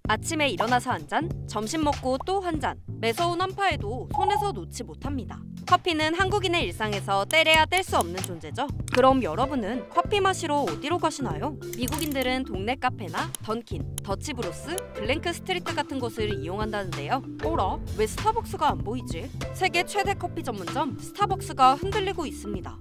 아침에 일어나서 한 잔, 점심 먹고 또 한 잔. 매서운 한파에도 손에서 놓지 못합니다. 커피는 한국인의 일상에서 떼래야 뗄 수 없는 존재죠. 그럼 여러분은 커피 마시러 어디로 가시나요? 미국인들은 동네 카페나 던킨, 더치브로스, 블랭크 스트리트 같은 곳을 이용한다는데요. 어라? 왜 스타벅스가 안 보이지? 세계 최대 커피 전문점 스타벅스가 흔들리고 있습니다.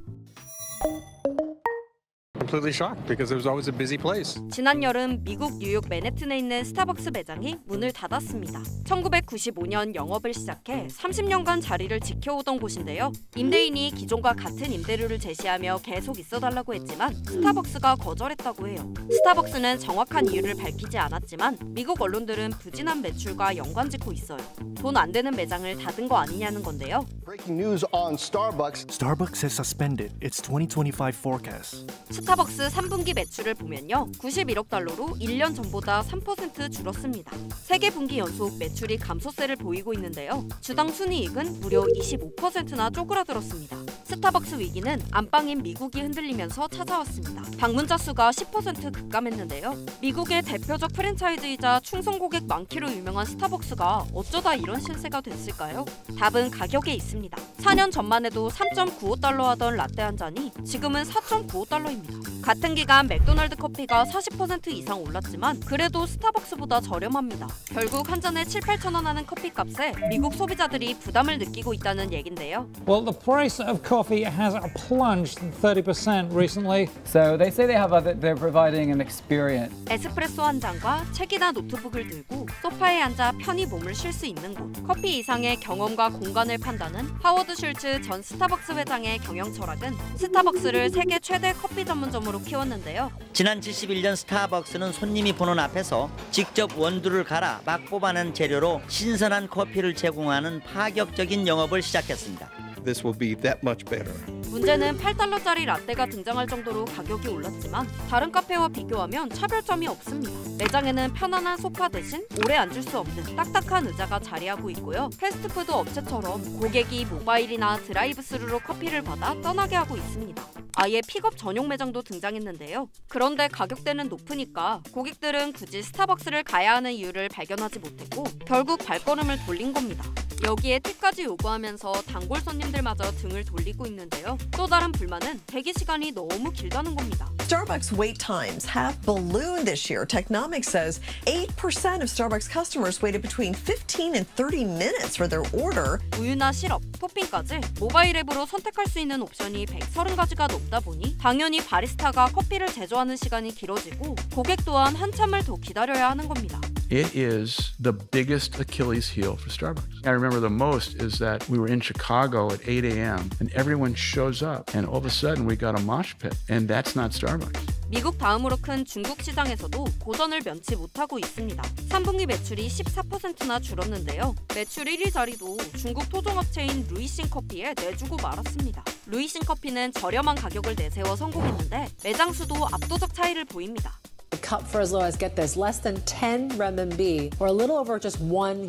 Completely shocked because it was always a busy place. 지난 여름 미국 뉴욕 맨해튼에 있는 스타벅스 매장이 문을 닫았습니다. 1995년 영업을 시작해 30년간 자리를 지켜오던 곳인데요. 임대인이 기존과 같은 임대료를 제시하며 계속 있어달라고 했지만 스타벅스가 거절했다고 해요. 스타벅스는 정확한 이유를 밝히지 않았지만 미국 언론들은 부진한 매출과 연관짓고 있어요. 돈 안 되는 매장을 닫은 거 아니냐는 건데요. Breaking news on Starbucks. Starbucks has suspended its 2025 forecast. 스타벅스 3분기 매출을 보면요. 91억 달러로 1년 전보다 3% 줄었습니다. 3개 분기 연속 매출이 감소세를 보이고 있는데요. 주당 순이익은 무려 25%나 쪼그라들었습니다. 스타벅스 위기는 안방인 미국이 흔들리면서 찾아왔습니다. 방문자 수가 10% 급감했는데요. 미국의 대표적 프랜차이즈이자 충성 고객 많기로 유명한 스타벅스가 어쩌다 이런 신세가 됐을까요? 답은 가격에 있습니다. 4년 전만 해도 3.95달러 하던 라떼 한 잔이 지금은 4.95달러입니다. 같은 기간 맥도날드 커피가 40% 이상 올랐지만 그래도 스타벅스보다 저렴합니다. 결국 한 잔에 7, 8천 원 하는 커피값에 미국 소비자들이 부담을 느끼고 있다는 얘긴데요. Well, the price of coffee has plunged 30% recently. So they say they're providing an experience. 에스프레소 한 잔과 책이나 노트북을 들고 소파에 앉아 편히 몸을 쉴 수 있는 곳. 커피 이상의 경험과 공간을 판다는 하워드 슐츠 전 스타벅스 회장의 경영 철학은 스타벅스를 세계 최대 커피 전문점으로 키웠는데요. 지난 71년 스타벅스는 손님이 보는 앞에서 직접 원두를 갈아 막 뽑아낸 재료로 신선한 커피를 제공하는 파격적인 영업을 시작했습니다. This will be that much better. 문제는 8달러짜리 라떼가 등장할 정도로 가격이 올랐지만 다른 카페와 비교하면 차별점이 없습니다. 매장에는 편안한 소파 대신 오래 앉을 수 없는 딱딱한 의자가 자리하고 있고요. 패스트푸드 업체처럼 고객이 모바일이나 드라이브스루로 커피를 받아 떠나게 하고 있습니다. 아예 픽업 전용 매장도 등장했는데요. 그런데 가격대는 높으니까 고객들은 굳이 스타벅스를 가야 하는 이유를 발견하지 못했고 결국 발걸음을 돌린 겁니다. 여기에 팁까지 요구하면서 단골 손님들마저 등을 돌리고 있는데요. 또 다른 불만은 대기 시간이 너무 길다는 겁니다. Starbucks wait times have ballooned this year. Technomics says 8% of Starbucks customers waited between 15 and 30 minutes for their order. 우유나 시럽, 토핑까지 모바일 앱으로 선택할 수 있는 옵션이 130가지가 넘다 보니 당연히 바리스타가 커피를 제조하는 시간이 길어지고 고객 또한 한참을 더 기다려야 하는 겁니다. It is the biggest Achilles heel for Starbucks. I remember the most is that we were in Chicago at 8 a.m. and everyone shows up and all of a sudden we got a mosh pit and that's not Starbucks. 미국 다음으로 큰 중국 시장에서도 고전을 면치 못하고 있습니다. 3분기 매출이 14%나 줄었는데요. 매출 1위 자리도 중국 토종업체인 루이싱 커피에 내주고 말았습니다. 루이싱 커피는 저렴한 가격을 내세워 성공했는데 매장 수도 압도적 차이를 보입니다. A cup for as low as, get this, less than 10 renminbi or a little over just $1.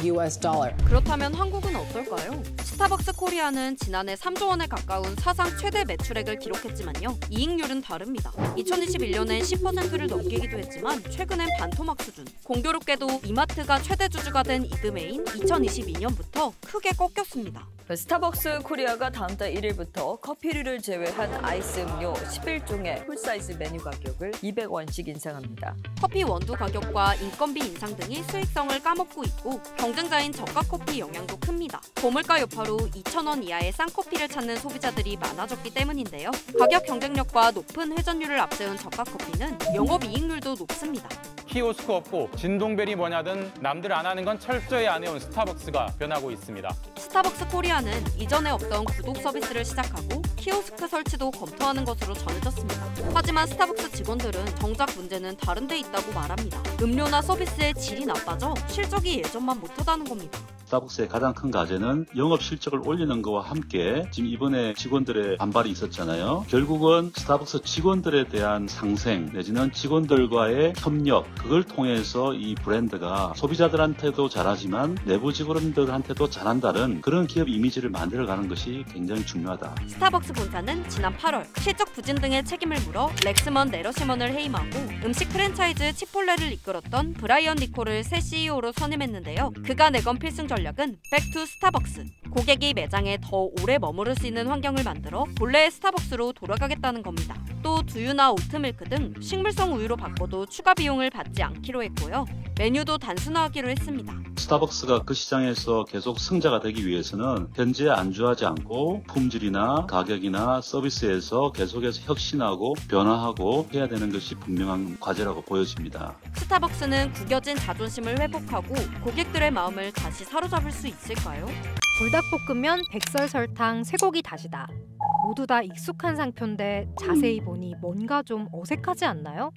그렇다면 한국은 어떨까요? 스타벅스 코리아는 지난해 3조 원에 가까운 사상 최대 매출액을 기록했지만요. 이익률은 다릅니다. 2021년엔 10%를 넘기기도 했지만 최근엔 반토막 수준. 공교롭게도 이마트가 최대 주주가 된 이듬해인 2022년부터 크게 꺾였습니다. 스타벅스 코리아가 다음 달 1일부터 커피류를 제외한 아이스 음료 11종의 풀사이즈 메뉴 가격을 200원씩 인상합니다. 커피 원두 가격과 인건비 인상 등이 수익성을 까먹고 있고 경쟁자인 저가 커피 영향도 큽니다. 고물가 여파로 2,000원 이하의 싼 커피를 찾는 소비자들이 많아졌기 때문인데요. 가격 경쟁력과 높은 회전율을 앞세운 저가 커피는 영업이익률도 높습니다. 키오스크 없고 진동벨이 뭐냐든 남들 안 하는 건 철저히 안 해온 스타벅스가 변하고 있습니다. 스타벅스 코리아는 이전에 없던 구독 서비스를 시작하고 키오스크 설치도 검토하는 것으로 전해졌습니다. 하지만 스타벅스 직원들은 정작 문제는 다른 데 있다고 말합니다. 음료나 서비스의 질이 나빠져 실적이 예전만 못하다는 겁니다. 스타벅스의 가장 큰 과제는 영업 실적을 올리는 것과 함께 지금 이번에 직원들의 반발이 있었잖아요. 결국은 스타벅스 직원들에 대한 상생 내지는 직원들과의 협력, 그걸 통해서 이 브랜드가 소비자들한테도 잘하지만 내부 직원들한테도 잘한다는 그런 기업 이미지를 만들어가는 것이 굉장히 중요하다. 스타벅스 본사는 지난 8월 실적 부진 등의 책임을 물어 렉스먼 내러시먼을 해임하고 음식 프랜차이즈 치폴레를 이끌었던 브라이언 니콜을 새 CEO로 선임했는데요. 그가 내건 필승 전략은 백투 스타벅스. 고객이 매장에 더 오래 머무를 수 있는 환경을 만들어 본래의 스타벅스로 돌아가겠다는 겁니다. 또 두유나 오트밀크 등 식물성 우유로 바꿔도 추가 비용을 받지 않기로 했고요. 메뉴도 단순화하기로 했습니다. 스타벅스가 그 시장에서 계속 승자가 되기 위해서는 현재에 안주하지 않고 품질이나 가격이나 서비스에서 계속해서 혁신하고 변화하고 해야 되는 것이 분명한 과제라고 보여집니다. 스타벅스는 구겨진 자존심을 회복하고 고객들의 마음을 다시 사로잡을 수 있을까요? 불닭볶음면, 백설설탕, 쇠고기 다시다. 모두 다 익숙한 상표인데 자세히 보니 뭔가 좀 어색하지 않나요?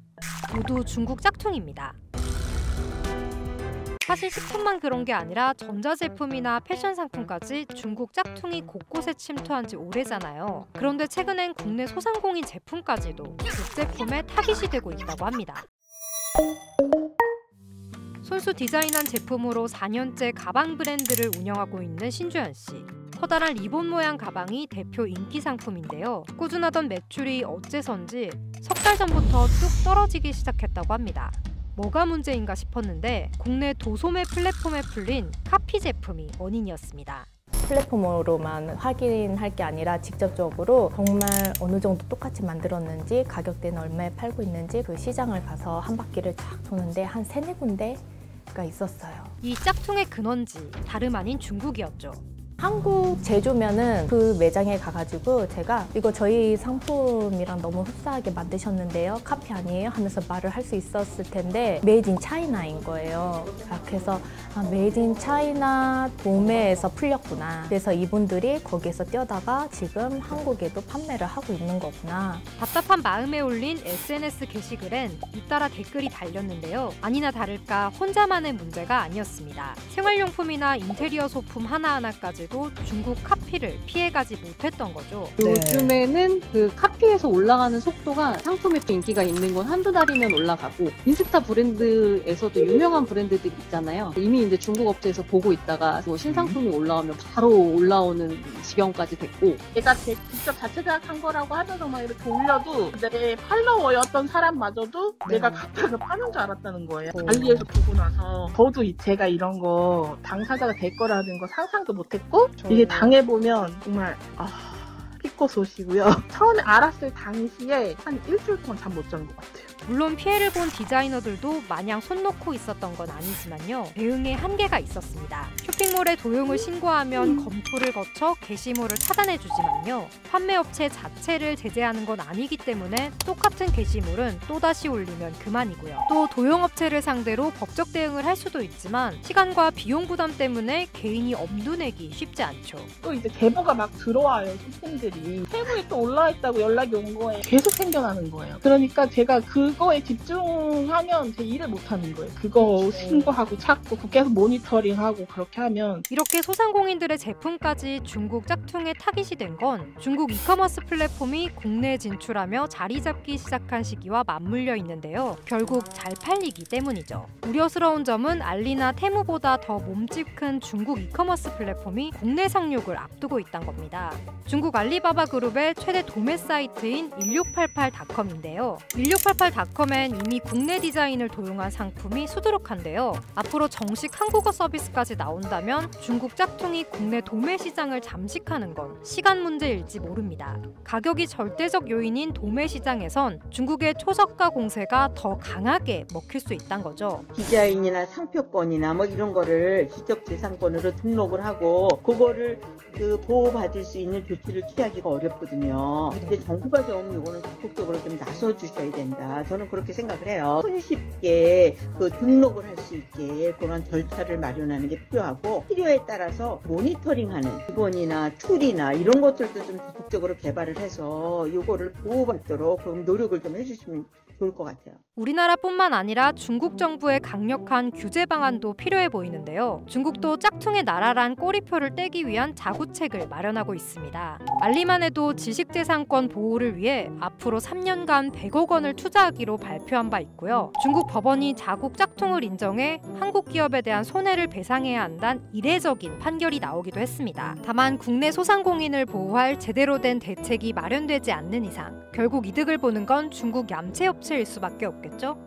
모두 중국 짝퉁입니다. 사실 식품만 그런 게 아니라 전자제품이나 패션 상품까지 중국 짝퉁이 곳곳에 침투한 지 오래잖아요. 그런데 최근엔 국내 소상공인 제품까지도 그 제품에 타깃이 되고 있다고 합니다. 손수 디자인한 제품으로 4년째 가방 브랜드를 운영하고 있는 신주현 씨. 커다란 리본 모양 가방이 대표 인기 상품인데요. 꾸준하던 매출이 어째선지 석 달 전부터 뚝 떨어지기 시작했다고 합니다. 뭐가 문제인가 싶었는데 국내 도소매 플랫폼에 풀린 카피 제품이 원인이었습니다. 플랫폼으로만 확인할 게 아니라 직접적으로 정말 어느 정도 똑같이 만들었는지, 가격대는 얼마에 팔고 있는지 그 시장을 가서 한 바퀴를 쫙 도는데 한 3-4군데가 있었어요. 이 짝퉁의 근원지 다름 아닌 중국이었죠. 한국 제조면은 그 매장에 가가지고 제가 이거 저희 상품이랑 너무 흡사하게 만드셨는데요, 카피 아니에요? 하면서 말을 할 수 있었을 텐데 메이드 인 차이나인 거예요. 그래서 메이드 인 차이나 도매에서 풀렸구나. 그래서 이분들이 거기에서 뛰어다가 지금 한국에도 판매를 하고 있는 거구나. 답답한 마음에 올린 SNS 게시글엔 잇따라 댓글이 달렸는데요. 아니나 다를까 혼자만의 문제가 아니었습니다. 생활용품이나 인테리어 소품 하나하나까지 중국 카피를 피해가지 못했던 거죠. 요즘에는 그 카피에서 올라가는 속도가 상품에 인기가 있는 건 한두 달이면 올라가고, 인스타 브랜드에서도 유명한 브랜드들이 있잖아요. 이미 이제 중국 업체에서 보고 있다가 뭐 신상품이 올라오면 바로 올라오는 지경까지 됐고, 내가 직접 자체 제작한 거라고 하면서 막 이렇게 올려도 내 팔로워였던 사람마저도 내가 카피해서 파는 줄 알았다는 거예요. 알리에서 보고 나서 저도 제가 이런 거 당사자가 될 거라는 거 상상도 못했고, 이게 당해보면 정말 피코소시고요. 처음에 알았을 당시에 한 일주일 동안 잠 못 잔 것 같아요. 물론 피해를 본 디자이너들도 마냥 손 놓고 있었던 건 아니지만요. 대응에 한계가 있었습니다. 쇼핑몰에 도용을 신고하면 검토를 거쳐 게시물을 차단해주지만요. 판매업체 자체를 제재하는 건 아니기 때문에 똑같은 게시물은 또다시 올리면 그만이고요. 또 도용업체를 상대로 법적 대응을 할 수도 있지만 시간과 비용 부담 때문에 개인이 엄두내기 쉽지 않죠. 또 이제 제보가 막 들어와요. 쇼핑들이. 세부에 또 올라있다고 연락이 온 거예요. 계속 생겨나는 거예요. 그러니까 제가 그거에 집중하면 제 일을 못하는 거예요. 그거 신고하고 찾고 계속 모니터링하고 그렇게 하면. 이렇게 소상공인들의 제품까지 중국 짝퉁에 타깃이 된 건 중국 이커머스 플랫폼이 국내에 진출하며 자리 잡기 시작한 시기와 맞물려 있는데요. 결국 잘 팔리기 때문이죠. 우려스러운 점은 알리나 테무보다 더 몸집 큰 중국 이커머스 플랫폼이 국내 상륙을 앞두고 있다는 겁니다. 중국 알리바바 그룹의 최대 도매 사이트인 1688.com인데요. 1688.com엔 이미 국내 디자인을 도용한 상품이 수두룩한데요. 앞으로 정식 한국어 서비스까지 나온다면 중국 짝퉁이 국내 도매 시장을 잠식하는 건 시간 문제일지 모릅니다. 가격이 절대적 요인인 도매 시장에선 중국의 초저가 공세가 더 강하게 먹힐 수 있다는 거죠. 디자인이나 상표권이나 뭐 이런 거를 지적재산권으로 등록을 하고 그거를 보호받을 수 있는 조치를 취하기가 어렵거든요. 근데 정부가 좀 이거는 적극적으로 좀 나서주셔야 된다. 저는 그렇게 생각을 해요. 손쉽게 등록을 할 수 있게 그런 절차를 마련하는 게 필요하고, 필요에 따라서 모니터링하는 기본이나 툴이나 이런 것들도 좀 적극적으로 개발을 해서 이거를 보호받도록 그럼 노력을 좀 해주시면 좋을 것 같아요. 우리나라뿐만 아니라 중국 정부의 강력한 규제 방안도 필요해 보이는데요. 중국도 짝퉁의 나라란 꼬리표를 떼기 위한 자구책을 마련하고 있습니다. 알리만 해도 지식재산권 보호를 위해 앞으로 3년간 100억 원을 투자하기로 발표한 바 있고요. 중국 법원이 자국 짝퉁을 인정해 한국 기업에 대한 손해를 배상해야 한다는 이례적인 판결이 나오기도 했습니다. 다만 국내 소상공인을 보호할 제대로 된 대책이 마련되지 않는 이상 결국 이득을 보는 건 중국 얌체 업체일 수밖에 없겠죠.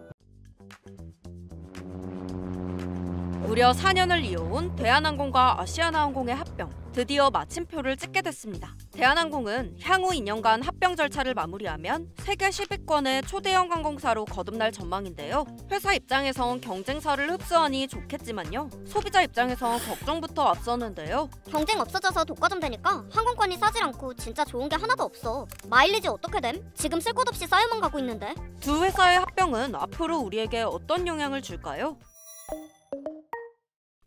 무려 4년을 이어온 대한항공과 아시아나항공의 합병. 드디어 마침표를 찍게 됐습니다. 대한항공은 향후 2년간 합병 절차를 마무리하면 세계 10위권의 초대형 항공사로 거듭날 전망인데요. 회사 입장에선 경쟁사를 흡수하니 좋겠지만요. 소비자 입장에선 걱정부터 앞서는데요. 경쟁 없어져서 독과점 되니까 항공권이 싸질 않고 진짜 좋은 게 하나도 없어. 마일리지 어떻게 됨? 지금 쓸 곳 없이 쌓여만 가고 있는데. 두 회사의 합병은 앞으로 우리에게 어떤 영향을 줄까요?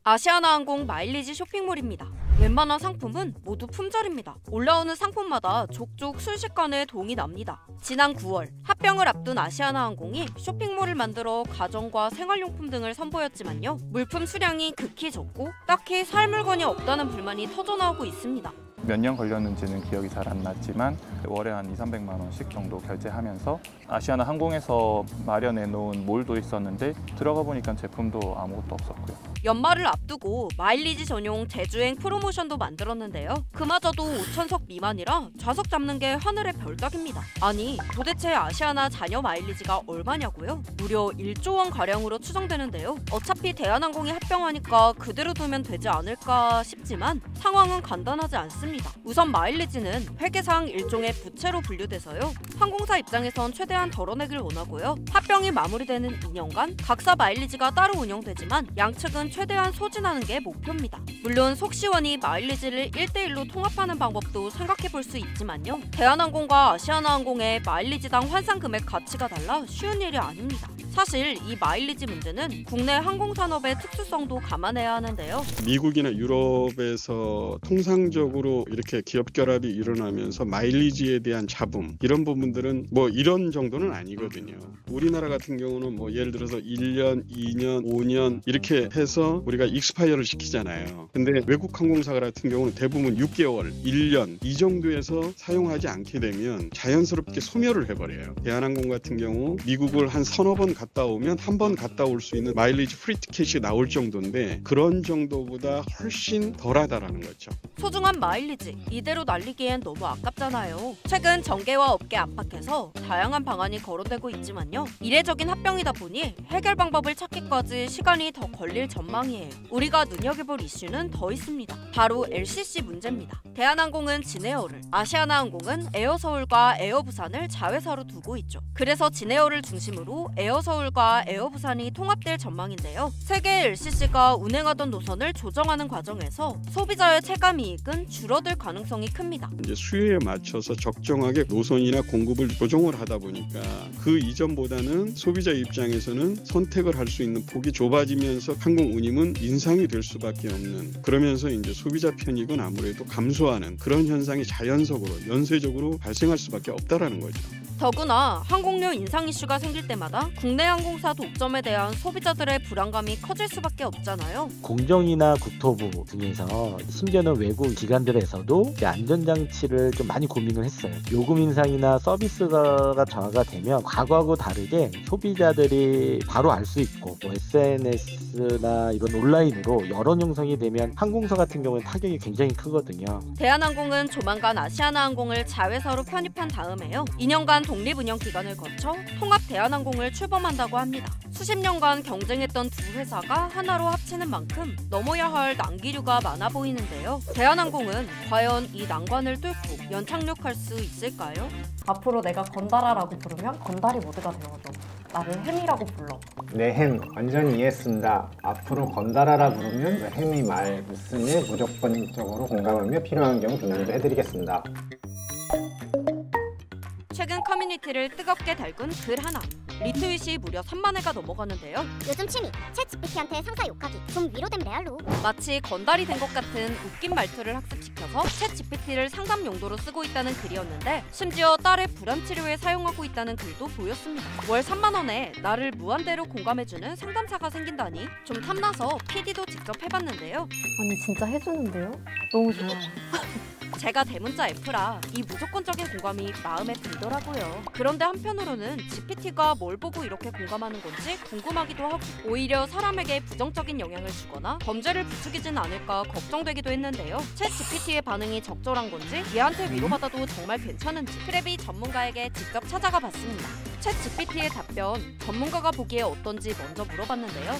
아시아나항공 마일리지 쇼핑몰입니다. 웬만한 상품은 모두 품절입니다. 올라오는 상품마다 족족 순식간에 동이 납니다. 지난 9월 합병을 앞둔 아시아나항공이 쇼핑몰을 만들어 가전과 생활용품 등을 선보였지만요. 물품 수량이 극히 적고 딱히 살 물건이 없다는 불만이 터져나오고 있습니다. 몇 년 걸렸는지는 기억이 잘 안 났지만 월에 한 200~300만 원씩 정도 결제하면서 아시아나 항공에서 마련해 놓은 몰도 있었는데 들어가 보니까 제품도 아무것도 없었고요. 연말을 앞두고 마일리지 전용 재주행 프로모션도 만들었는데요. 그마저도 5,000석 미만이라 좌석 잡는 게 하늘의 별따기입니다. 아니 도대체 아시아나 잔여 마일리지가 얼마냐고요? 무려 1조 원 가량으로 추정되는데요. 어차피 대한항공이 합병하니까 그대로 두면 되지 않을까 싶지만 상황은 간단하지 않습니다. 우선 마일리지는 회계상 일종의 부채로 분류돼서요. 항공사 입장에선 최대한 덜어내길 원하고요. 합병이 마무리되는 2년간 각사 마일리지가 따로 운영되지만 양측은 최대한 소진하는 게 목표입니다. 물론 속시원히 마일리지를 1대1로 통합하는 방법도 생각해볼 수 있지만요. 대한항공과 아시아나항공의 마일리지당 환산 금액 가치가 달라 쉬운 일이 아닙니다. 사실 이 마일리지 문제는 국내 항공산업의 특수성도 감안해야 하는데요. 미국이나 유럽에서 통상적으로 이렇게 기업 결합이 일어나면서 마일리지에 대한 잡음 이런 부분들은 뭐 이런 정도는 아니거든요. 우리나라 같은 경우는 뭐 예를 들어서 1년, 2년, 5년 이렇게 해서 우리가 익스파이어를 시키잖아요. 근데 외국 항공사 같은 경우는 대부분 6개월, 1년 이 정도에서 사용하지 않게 되면 자연스럽게 소멸을 해버려요. 대한항공 같은 경우 미국을 한 서너 번 갔다 오면 한 번 갔다 올 수 있는 마일리지 프리 티켓이 나올 정도인데 그런 정도보다 훨씬 덜하다라는 거죠. 소중한 마일리지 이대로 날리기엔 너무 아깝잖아요. 최근 정계와 업계 압박해서 다양한 방안이 거론되고 있지만요. 이례적인 합병이다 보니 해결 방법을 찾기까지 시간이 더 걸릴 전망이에요. 우리가 눈여겨볼 이슈는 더 있습니다. 바로 LCC 문제입니다. 대한항공은 진에어를, 아시아나항공은 에어서울과 에어부산을 자회사로 두고 있죠. 그래서 진에어를 중심으로 에어서울과 에어부산이 통합될 전망인데요. 세 개의 LCC가 운행하던 노선을 조정하는 과정에서 소비자의 체감 이익은 줄어들 가능성이 큽니다. 이제 수요에 맞춰서 적정하게 노선이나 공급을 조정을 하다 보니까 그 이전보다는 소비자 입장에서는 선택을 할 수 있는 폭이 좁아지면서 항공 운임은 인상이 될 수밖에 없는 그러면서 이제 소비자 편익은 아무래도 감소하는 그런 현상이 자연적으로 연쇄적으로 발생할 수밖에 없다라는 거죠. 더구나 항공료 인상 이슈가 생길 때마다 국내 항공사 독점에 대한 소비자들의 불안감이 커질 수밖에 없잖아요. 공정이나 국토부 등에서 심지어는 외국 기관들에서도 안전장치를 좀 많이 고민을 했어요. 요금 인상이나 서비스가 정화가 되면 과거하고 다르게 소비자들이 바로 알 수 있고 뭐 SNS나 이런 온라인으로 여론 형성이 되면 항공사 같은 경우는 타격이 굉장히 크거든요. 대한항공은 조만간 아시아나항공을 자회사로 편입한 다음에요. 2년간 독립운영 기간을 거쳐 통합 대한항공을 출범한다고 합니다. 수십 년간 경쟁했던 두 회사가 하나로 합치는 만큼 넘어야 할 난기류가 많아 보이는데요. 대한항공은 과연 이 난관을 뚫고 연착륙할 수 있을까요? 앞으로 내가 건달아라고 부르면 건달이 모드가 되어줘. 나를 햄이라고 불러. 네, 햄 완전히 이해했습니다. 앞으로 건달아라 부르면 햄이 말 무슨에 무조건적으로 공감하며 필요한 경우 동의도 해드리겠습니다. 최근 커뮤니티를 뜨겁게 달군 글 하나. 리트윗이 무려 3만 회가 넘어가는데요. 요즘 취미, 챗GPT한테 상사 욕하기, 좀 위로된 레알로. 마치 건달이 된 것 같은 웃긴 말투를 학습시켜서 챗GPT를 상담 용도로 쓰고 있다는 글이었는데 심지어 딸의 불안 치료에 사용하고 있다는 글도 보였습니다. 월 3만 원에 나를 무한대로 공감해주는 상담사가 생긴다니 좀 탐나서 PD도 직접 해봤는데요. 아니 진짜 해주는데요? 너무 좋아요. 제가 대문자 F라 이 무조건적인 공감이 마음에 들더라고요. 그런데 한편으로는 GPT가 뭘 보고 이렇게 공감하는 건지 궁금하기도 하고 오히려 사람에게 부정적인 영향을 주거나 범죄를 부추기진 않을까 걱정되기도 했는데요. 챗 GPT의 반응이 적절한 건지 얘한테 위로받아도 정말 괜찮은지 크래비 전문가에게 직접 찾아가 봤습니다. 챗 GPT의 답변, 전문가가 보기에 어떤지 먼저 물어봤는데요.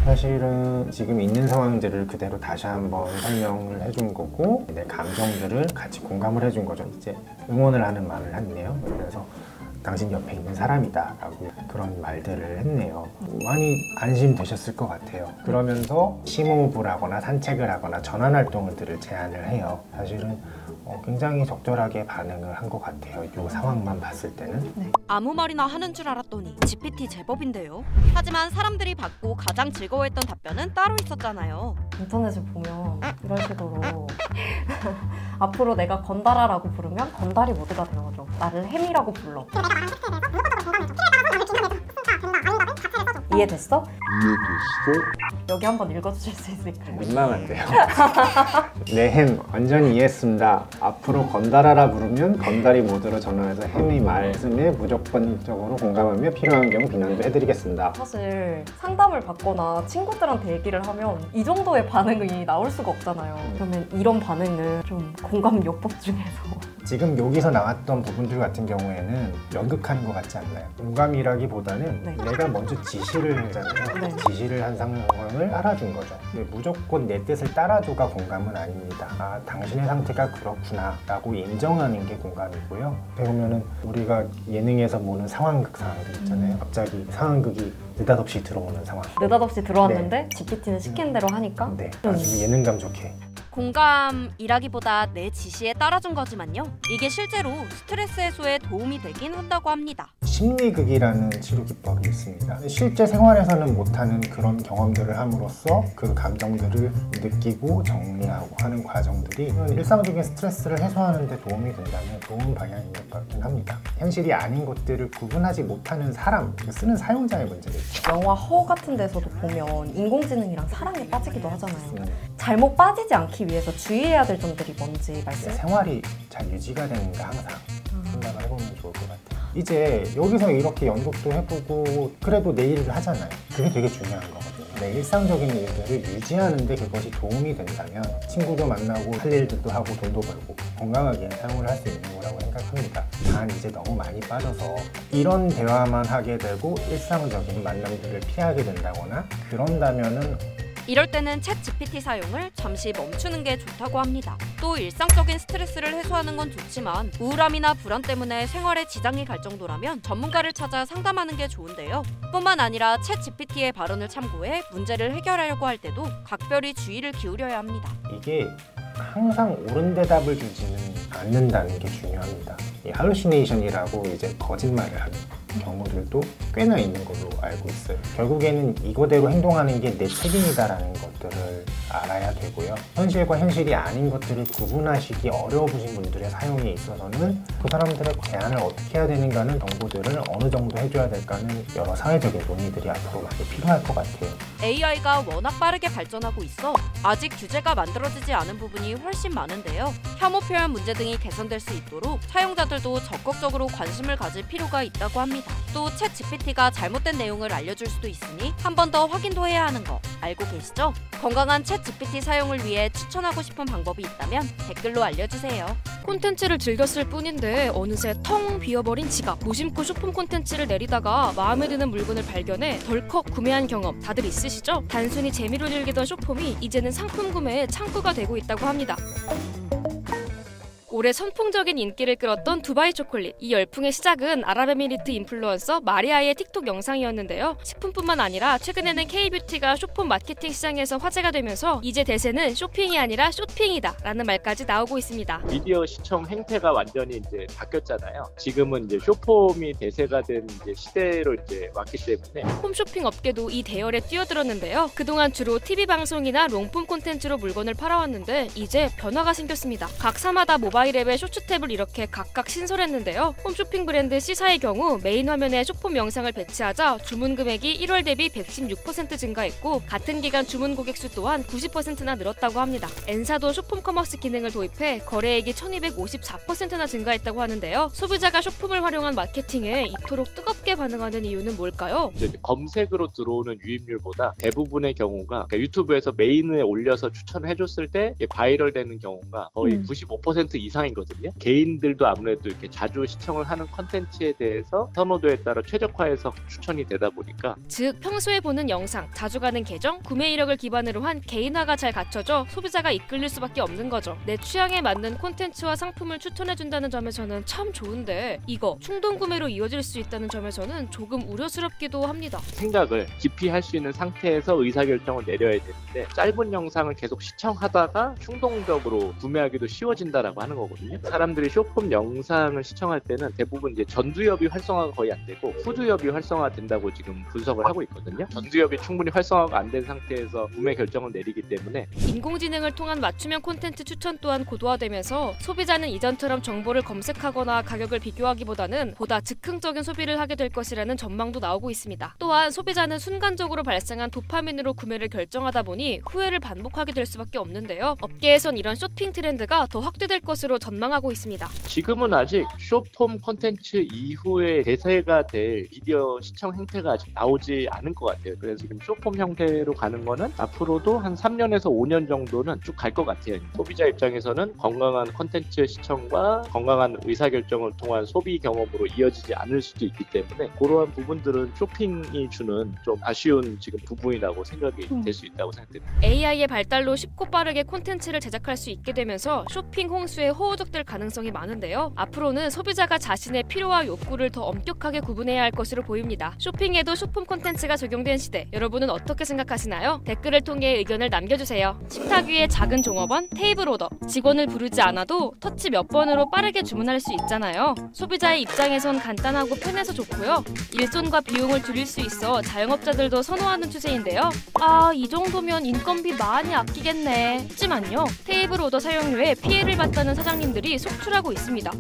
사실은 지금 있는 상황들을 그대로 다시 한번 설명을 해준 거고 내 감정들을 같이 공감을 해준 거죠. 이제 응원을 하는 말을 했네요. 그래서 당신 옆에 있는 사람이다 라고 그런 말들을 했네요. 많이 안심되셨을 것 같아요. 그러면서 심호흡을 하거나 산책을 하거나 전환활동들을 제안을 해요. 사실은 굉장히 적절하게 반응을 한 것 같아요. 이 상황만 봤을 때는. 네. 아무 말이나 하는 줄 알았더니 GPT 제법인데요. 하지만 사람들이 받고 가장 즐거워했던 답변은 따로 있었잖아요. 인터넷을 보면 이런 식으로 앞으로 내가 건달아라고 부르면 건달이 모두가 되어줘. 나를 햄이라고 불러. 이해됐어? 여기 한번 읽어주실 수 있을까요? 민망한데요. 네, 햄 완전히 이해했습니다. 앞으로 건달아라 부르면 건달이 모드로 전환해서 햄이 말씀에 무조건적으로 공감하며 필요한 경우 비난도 해드리겠습니다. 사실 상담을 받거나 친구들한테 얘기를 하면 이 정도의 반응이 나올 수가 없잖아요. 그러면 이런 반응은 좀 공감 요법 중에서 지금 여기서 나왔던 부분들 같은 경우에는 연극하는 것 같지 않나요? 공감이라기보다는 네. 내가 먼저 지시를 하잖아요. 네. 지시를 한 상황을 알아준 거죠. 근데 무조건 내 뜻을 따라줘가 공감은 아닙니다. 아, 당신의 상태가 그렇구나 라고 인정하는 게 공감이고요. 배우면은 우리가 예능에서 보는 상황극 상황들 있잖아요. 갑자기 상황극이 느닷없이 들어오는 상황. 느닷없이 들어왔는데 GPT는 시킨 대로 하니까 네, 아주 예능감 좋게. 공감이라기보다 내 지시에 따라준 거지만요. 이게 실제로 스트레스 해소에 도움이 되긴 한다고 합니다. 심리극이라는 치료 기법이 있습니다. 실제 생활에서는 못하는 그런 경험들을 함으로써 그 감정들을 느끼고 정리하고 하는 과정들이 일상적인 스트레스를 해소하는 데 도움이 된다면 좋은 방향인 것 같긴 합니다. 현실이 아닌 것들을 구분하지 못하는 사람, 쓰는 사용자의 문제겠죠. 영화 허 같은 데서도 보면 인공지능이랑 사랑에 빠지기도 하잖아요. 잘못 빠지지 않기 위해서 주의해야 될 점들이 뭔지 말씀? 생활이 잘 유지가 되는가 항상 생각을 해보면 좋을 것 같아요. 이제 여기서 이렇게 연극도 해보고 그래도 내 일을 하잖아요. 그게 되게 중요한 거거든요. 내 일상적인 일들을 유지하는 데 그것이 도움이 된다면 친구도 만나고 할 일들도 하고 돈도 벌고 건강하게 사용을 할 수 있는 거라고 생각합니다. 단 이제 너무 많이 빠져서 이런 대화만 하게 되고 일상적인 만남들을 피하게 된다거나 그런다면은 이럴 때는 챗 GPT 사용을 잠시 멈추는 게 좋다고 합니다. 또 일상적인 스트레스를 해소하는 건 좋지만 우울함이나 불안 때문에 생활에 지장이 갈 정도라면 전문가를 찾아 상담하는 게 좋은데요. 뿐만 아니라 챗 GPT의 발언을 참고해 문제를 해결하려고 할 때도 각별히 주의를 기울여야 합니다. 이게 항상 옳은 대답을 주지는 않는다는 게 중요합니다. 이 할루시네이션이라고 이제 거짓말을 하는 경우들도 꽤나 있는 걸로 알고 있어요. 결국에는 이거대로 행동하는 게 내 책임이다라는 것들을 알아야 되고요. 현실과 현실이 아닌 것들을 구분하시기 어려우신 분들의 사용에 있어서는 그 사람들의 제한을 어떻게 해야 되는가는 정보들을 어느 정도 해줘야 될까는 여러 사회적인 논의들이 앞으로 많이 필요할 것 같아요. AI가 워낙 빠르게 발전하고 있어 아직 규제가 만들어지지 않은 부분이 훨씬 많은데요. 혐오 표현 문제 등이 개선될 수 있도록 사용자들도 적극적으로 관심을 가질 필요가 있다고 합니다. 또 챗 GPT가 잘못된 내용을 알려줄 수도 있으니 한 번 더 확인도 해야 하는 거 알고 계시죠? 건강한 챗 GPT 사용을 위해 추천하고 싶은 방법이 있다면 댓글로 알려주세요. 콘텐츠를 즐겼을 뿐인데 어느새 텅 비어버린 지갑. 무심코 쇼품 콘텐츠를 내리다가 마음에 드는 물건을 발견해 덜컥 구매한 경험 다들 있으시죠? 단순히 재미로 즐기던 쇼폼이 이제는 상품 구매의 창구가 되고 있다고 합니다. 올해 선풍적인 인기를 끌었던 두바이 초콜릿. 이 열풍의 시작은 아랍에미리트 인플루언서 마리아의 틱톡 영상이었는데요. 식품뿐만 아니라 최근에는 K뷰티가 쇼폼 마케팅 시장에서 화제가 되면서 이제 대세는 쇼핑이 아니라 쇼핑이다 라는 말까지 나오고 있습니다. 미디어 시청 행태가 완전히 이제 바뀌었잖아요. 지금은 이제 쇼폼이 대세가 된 이제 시대로 이제 왔기 때문에 홈쇼핑 업계도 이 대열에 뛰어들었는데요. 그동안 주로 TV 방송이나 롱폼 콘텐츠로 물건을 팔아왔는데 이제 변화가 생겼습니다. 각사마다 모바일 앱의 쇼츠 탭을 이렇게 각각 신설했는데요. 홈쇼핑 브랜드 C사의 경우 메인 화면에 쇼폼 영상을 배치하자 주문 금액이 1월 대비 116% 증가했고 같은 기간 주문 고객 수 또한 90%나 늘었다고 합니다. N사도 쇼폼 커머스 기능을 도입해 거래액이 1254%나 증가했다고 하는데요. 소비자가 쇼폼을 활용한 마케팅에 이토록 뜨겁게 반응하는 이유는 뭘까요? 이제 검색으로 들어오는 유입률보다 대부분의 경우가 그러니까 유튜브에서 메인에 올려서 추천해줬을 때 바이럴 되는 경우가 거의 95% 이상이거든요. 개인들도 아무래도 이렇게 자주 시청을 하는 컨텐츠에 대해서 선호도에 따라 최적화해서 추천이 되다 보니까 즉 평소에 보는 영상, 자주 가는 계정, 구매 이력을 기반으로 한 개인화가 잘 갖춰져 소비자가 이끌릴 수밖에 없는 거죠. 내 취향에 맞는 콘텐츠와 상품을 추천해준다는 점에서는 참 좋은데 이거 충동 구매로 이어질 수 있다는 점에서는 조금 우려스럽기도 합니다. 생각을 깊이 할 수 있는 상태에서 의사결정을 내려야 되는데 짧은 영상을 계속 시청하다가 충동적으로 구매하기도 쉬워진다라고 하는 거거든요. 사람들이 쇼폼 영상을 시청할 때는 대부분 이제 전두엽이 활성화가 거의 안 되고 후두엽이 활성화 된다고 지금 분석을 하고 있거든요. 전두엽이 충분히 활성화가 안 된 상태에서 구매 결정을 내리기 때문에 인공지능을 통한 맞춤형 콘텐츠 추천 또한 고도화되면서 소비자는 이전처럼 정보를 검색하거나 가격을 비교하기보다는 보다 즉흥적인 소비를 하게 될 것이라는 전망도 나오고 있습니다. 또한 소비자는 순간적으로 발생한 도파민으로 구매를 결정하다 보니 후회를 반복하게 될 수밖에 없는데요. 업계에선 이런 쇼핑 트렌드가 더 확대될 것으로 전망하고 있습니다. 지금은 아직 쇼폼 콘텐츠 이후에 대세가 될 미디어 시청 행태가 아직 나오지 않은 것 같아요. 그래서 지금 쇼폼 형태로 가는 거는 앞으로도 한 3년에서 5년 정도는 쭉 갈 것 같아요. 소비자 입장에서는 건강한 콘텐츠 시청과 건강한 의사결정을 통한 소비 경험으로 이어지지 않을 수도 있기 때문에 그러한 부분들은 쇼핑이 주는 좀 아쉬운 지금 부분이라고 생각이 될 수 있다고 생각됩니다. AI의 발달로 쉽고 빠르게 콘텐츠를 제작할 수 있게 되면서 쇼핑 홍수에 호우적될 가능성이 많은데요. 앞으로는 소비자가 자신의 필요와 욕구를 더 엄격하게 구분해야 할 것으로 보입니다. 쇼핑에도 쇼폼 콘텐츠가 적용된 시대, 여러분은 어떻게 생각하시나요? 댓글을 통해 의견을 남겨주세요. 식탁 위의 작은 종업원, 테이블 오더. 직원을 부르지 않아도 터치 몇 번으로 빠르게 주문할 수 있잖아요. 소비자의 입장에선 간단하고 편해서 좋고요. 일손과 비용을 줄일 수 있어 자영업자들도 선호하는 추세인데요. 이 정도면 인건비 많이 아끼겠네. 하지만요, 테이블 오더 사용료에 피해를 봤다는 사장님들이 속출하고 있습니다.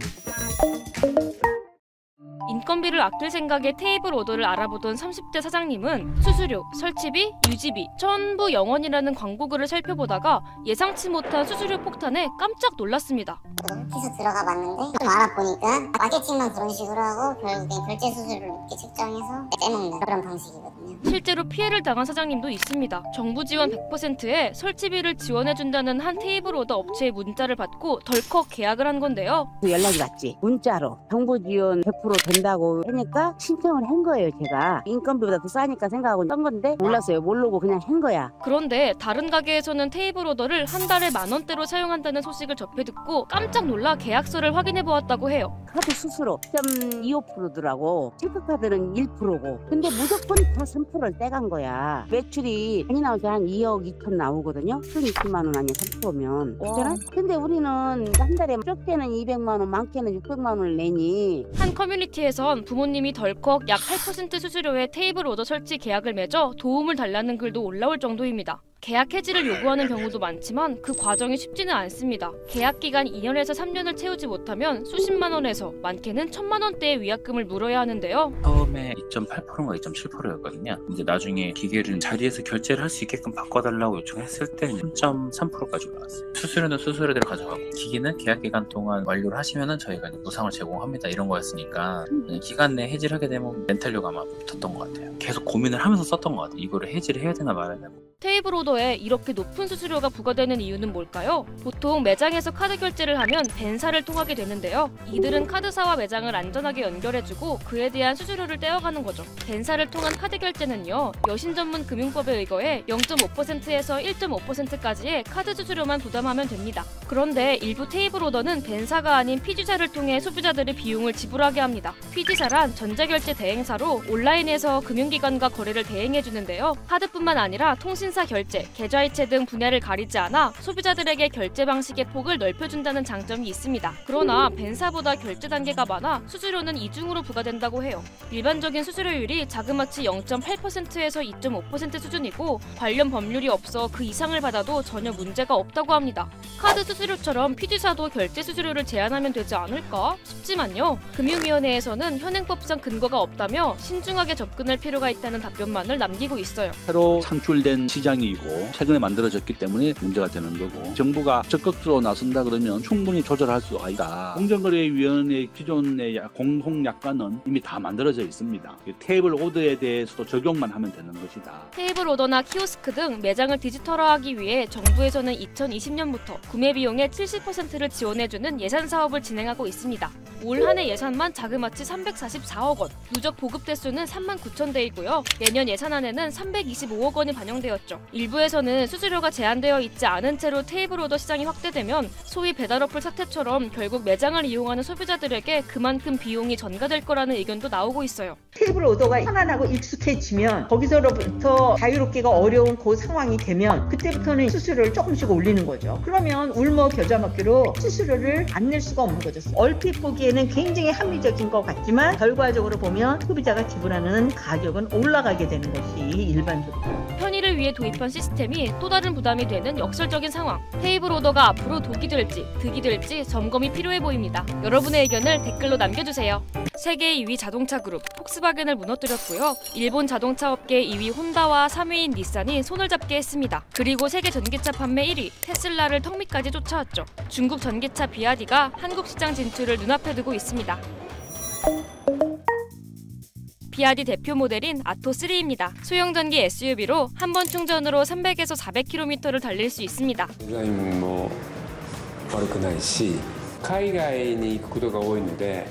인건비를 아낄 생각에 테이블 오더를 알아보던 30대 사장님은 수수료, 설치비, 유지비 전부 0원이라는 광고글을 살펴보다가 예상치 못한 수수료 폭탄에 깜짝 놀랐습니다. 해서 들어가 봤는데 좀 알아보니까 마케팅만 그런 식으로 하고 결국엔 결제 수수료를 높게 책정해서 떼먹는 그런 방식이거든요. 실제로 피해를 당한 사장님도 있습니다. 정부 지원 100%에 설치비를 지원해준다는 한 테이블 오더 업체의 문자를 받고 덜컥 계약을 한 건데요. 연락이 왔지. 문자로 정부 지원 100% 된다고 하니까 신청을 한 거예요. 제가 인건비보다 더 싸니까 생각하고 한 건데 몰랐어요. 모르고 그냥 한 거야. 그런데 다른 가게에서는 테이블 오더를 한 달에 10,000원대로 사용한다는 소식을 접해 듣고 깜짝 놀라 계약서를 확인해 보았다고 해요. 카드 수수료 0.25%더라고. 체크카드는 1%고. 근데 무조건 다 3%를 떼간 거야. 매출이 많이 나오죠. 한 2억 2천 나오거든요. 순 20만 원 아니야 3%면. 그렇잖아? 근데 우리는 한 달에 적게는 200만 원, 많게는 600만 원을 내니. 한 커뮤니티에선 부모님이 덜컥 약 8% 수수료에 테이블 오더 설치 계약을 맺어 도움을 달라는 글도 올라올 정도입니다. 계약 해지를 요구하는 경우도 많지만 그 과정이 쉽지는 않습니다. 계약 기간 2년에서 3년을 채우지 못하면 수십만 원에서 많게는 1,000만 원대의 위약금을 물어야 하는데요. 처음에 2.8%인가 2.7%였거든요. 이제 나중에 기계를 자리에서 결제를 할 수 있게끔 바꿔달라고 요청했을 때 3.3%까지 올라갔어요. 수수료는 수수료대로 가져가고 기기는 계약 기간 동안 완료를 하시면은 저희가 무상을 제공합니다 이런 거였으니까 기간 내에 해지를 하게 되면 멘탈료가 아마 붙었던 것 같아요. 계속 고민을 하면서 썼던 것 같아요. 이거를 해지를 해야 되나 말아야 되나. 테이블 오더에 이렇게 높은 수수료가 부과되는 이유는 뭘까요? 보통 매장에서 카드 결제를 하면 벤사를 통하게 되는데요. 이들은 카드사와 매장을 안전하게 연결해주고 그에 대한 수수료를 떼어가는 거죠. 벤사를 통한 카드 결제는요, 여신전문금융법에 의거해 0.5%에서 1.5%까지의 카드 수수료만 부담하면 됩니다. 그런데 일부 테이블 오더는 벤사가 아닌 피지사를 통해 소비자들이 비용을 지불하게 합니다. 피지사란 전자결제 대행사로 온라인에서 금융기관과 거래를 대행해주는데요. 카드뿐만 아니라 통신사 결제, 계좌이체 등 분야를 가리지 않아 소비자들에게 결제 방식의 폭을 넓혀준다는 장점이 있습니다. 그러나 벤사보다 결제 단계가 많아 수수료는 이중으로 부과된다고 해요. 일반적인 수수료율이 자그마치 0.8%에서 2.5% 수준이고 관련 법률이 없어 그 이상을 받아도 전혀 문제가 없다고 합니다. 카드 수수료처럼 피지사도 결제 수수료를 제한하면 되지 않을까 싶지만요. 금융위원회에서는 현행법상 근거가 없다며 신중하게 접근할 필요가 있다는 답변만을 남기고 있어요. 새로 창출된 시장이고 최근에 만들어졌기 때문에 문제가 되는 거고, 정부가 적극적으로 나선다 그러면 충분히 조절할 수가 있다. 공정거래위원회 기존의 공통약관은 이미 다 만들어져 있습니다. 테이블 오더에 대해서도 적용만 하면 되는 것이다. 테이블 오더나 키오스크 등 매장을 디지털화하기 위해 정부에서는 2020년부터 구매 비용의 70%를 지원해주는 예산 사업을 진행하고 있습니다. 올 한 해 예산만 자그마치 344억 원, 누적 보급 대수는 39,000대이고요. 내년 예산안에는 325억 원이 반영되었죠. 일부에서는 수수료가 제한되어 있지 않은 채로 테이블 오더 시장이 확대되면 소위 배달어플 사태처럼 결국 매장을 이용하는 소비자들에게 그만큼 비용이 전가될 거라는 의견도 나오고 있어요. 테이블 오더가 편안하고 익숙해지면 거기서부터 자유롭기가 어려운 그 상황이 되면 그때부터는 수수료를 조금씩 올리는 거죠. 그러면 울며 겨자 먹기로 수수료를 안 낼 수가 없는 거죠. 얼핏 보기에는 굉장히 합리적인 것 같지만 결과적으로 보면 소비자가 지불하는 가격은 올라가게 되는 것이 일반적으로. 편의를 위해 도입한 시스템이 또 다른 부담이 되는 역설적인 상황. 테이블 오더가 앞으로 독이 될지 득이 될지 점검이 필요해 보입니다. 여러분의 의견을 댓글로 남겨주세요. 세계 2위 자동차 그룹 폭스바겐을 무너뜨렸고요. 일본 자동차 업계 2위 혼다와 3위인 닛산이 손을 잡게 했습니다. 그리고 세계 전기차 판매 1위 테슬라를 턱 밑까지 쫓아왔죠. 중국 전기차 비아디가 한국 시장 진출을 눈앞에 두고 있습니다. 비아디 대표 모델인 아토3입니다. 소형 전기 SUV로 한 번 충전으로 300에서 400km를 달릴 수 있습니다. デザインも悪くないし、海外に行くことが多いので、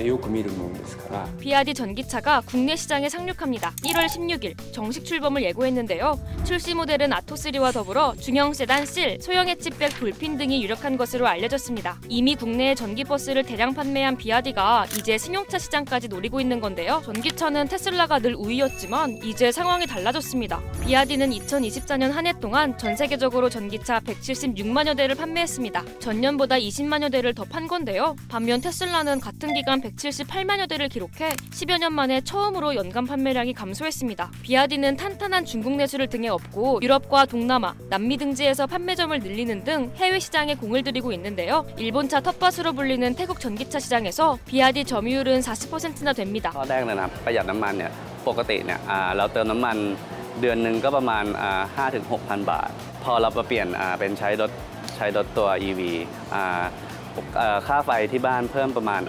よく見るものですから。 비아디 전기차가 국내 시장에 상륙합니다. 1월 16일 정식 출범을 예고했는데요. 출시 모델은 아토3와 더불어 중형 세단 실, 소형 해치백 돌핀 등이 유력한 것으로 알려졌습니다. 이미 국내에 전기버스를 대량 판매한 비아디가 이제 승용차 시장까지 노리고 있는 건데요. 전기차는 테슬라가 늘 우위였지만 이제 상황이 달라졌습니다. 비아디는 2024년 한 해 동안 전 세계적으로 전기차 176만여 대를 판매했습니다. 전년보다 20만여 대를 더 판 건데요. 반면 테슬라는 같은 기간 178만여 대를 기록해 10여 년 만에 처음으로 연간 판매량이 감소했습니다. 비아디는 탄탄한 중국 내수를 등에 업고 유럽과 동남아, 남미 등지에서 판매점을 늘리는 등 해외 시장에 공을 들이고 있는데요. 일본차 텃밭으로 불리는 태국 전기차 시장에서 비아디 점유율은 40%나 됩니다. ข้อแรกนะครับประหยัดน้ำมันเนี่ยปกติเนี่ยเราเติมน้ำมันเดือนหนึ่งก็ประมาณ 5-6,000 บาทพอเรามาเปลี่ยนเป็นใช้รถตัว EV ค่าไฟที่บ้านเพิ่มประมาณ